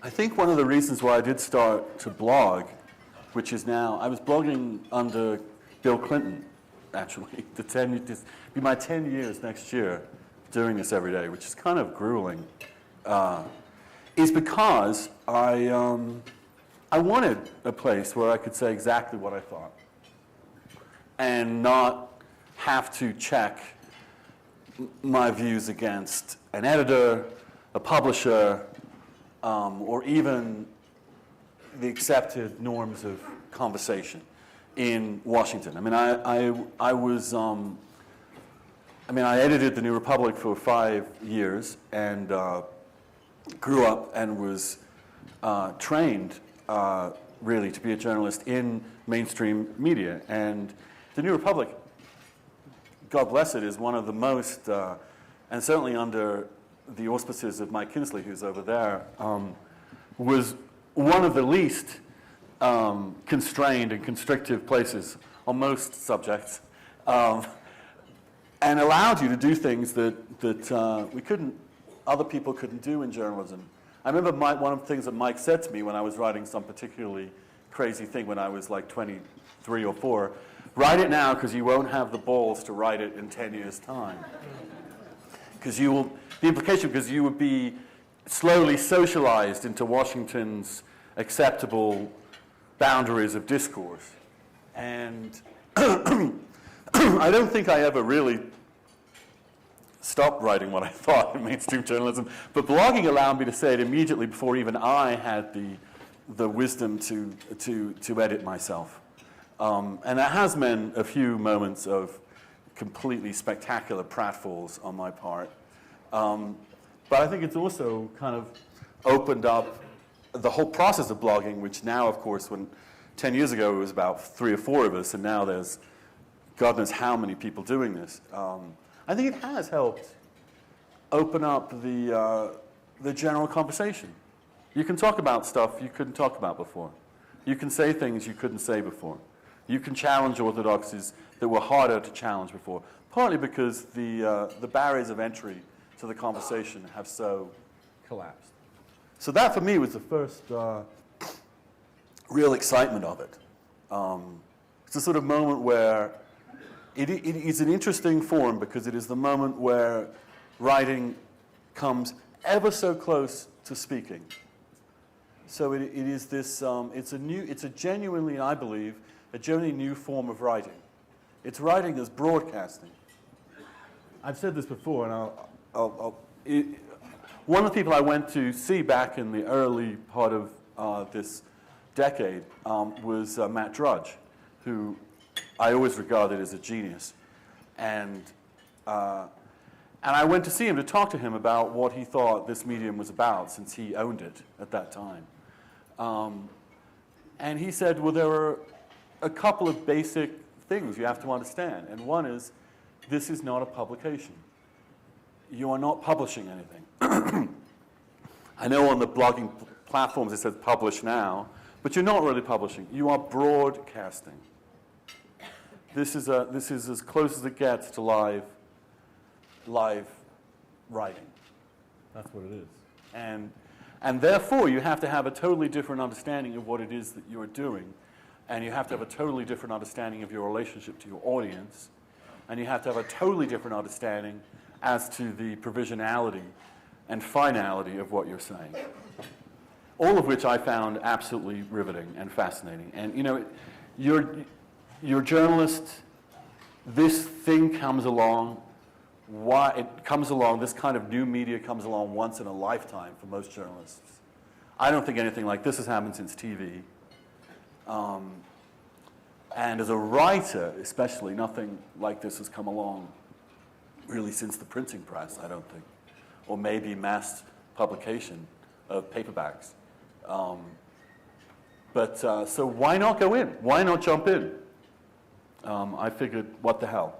I think one of the reasons why I did start to blog, which is now, I was blogging under Bill Clinton, actually. It'll be my 10 years next year doing this every day, which is kind of grueling, is because I wanted a place where I could say exactly what I thought and not have to check my views against an editor, a publisher, or even the accepted norms of conversation in Washington. I mean, I edited the New Republic for 5 years and grew up and was trained really to be a journalist in mainstream media. And the New Republic, God bless it, is one of the most, and certainly under the auspices of Mike Kinsley, who's over there, was one of the least constrained and constrictive places on most subjects, and allowed you to do things that other people couldn't do in journalism. I remember one of the things that Mike said to me when I was writing some particularly crazy thing when I was like 23 or 4, write it now because you won't have the balls to write it in 10 years' time. Because the implication, because you would be slowly socialized into Washington's acceptable boundaries of discourse. And I don't think I ever really stopped writing what I thought in mainstream journalism, but blogging allowed me to say it immediately before even I had the wisdom to edit myself. And that has meant a few moments of completely spectacular pratfalls on my part. But I think it's also kind of opened up the whole process of blogging, which now, of course, 10 years ago it was about 3 or 4 of us, and now there's God knows how many people doing this. I think it has helped open up the general conversation. You can talk about stuff you couldn't talk about before. You can say things you couldn't say before. You can challenge orthodoxies that were harder to challenge before, partly because the barriers of entry to the conversation have so collapsed. So that, for me, was the first real excitement of it. It's a sort of moment where it is an interesting form because it is the moment where writing comes ever so close to speaking. So it is this, it's a genuinely, I believe, a genuinely new form of writing. It's writing as broadcasting. I've said this before, and one of the people I went to see back in the early part of this decade was Matt Drudge, who I always regarded as a genius. And I went to see him to talk to him about what he thought this medium was about, since he owned it at that time. And he said, well, there are a couple of basic things you have to understand. And one is, this is not a publication. You are not publishing anything. I know on the blogging platforms it says publish now, but you're not really publishing. You are broadcasting. This is as close as it gets to live writing. That's what it is. And therefore, you have to have a totally different understanding of what it is that you're doing. And you have to have a totally different understanding of your relationship to your audience. And you have to have a totally different understanding as to the provisionality and finality of what you're saying. All of which I found absolutely riveting and fascinating. And, you know, you're a journalist, this thing comes along, this kind of new media comes along once in a lifetime for most journalists. I don't think anything like this has happened since TV. And as a writer, especially, nothing like this has come along really since the printing press, I don't think. Or maybe mass publication of paperbacks. So why not go in? Why not jump in? I figured, what the hell?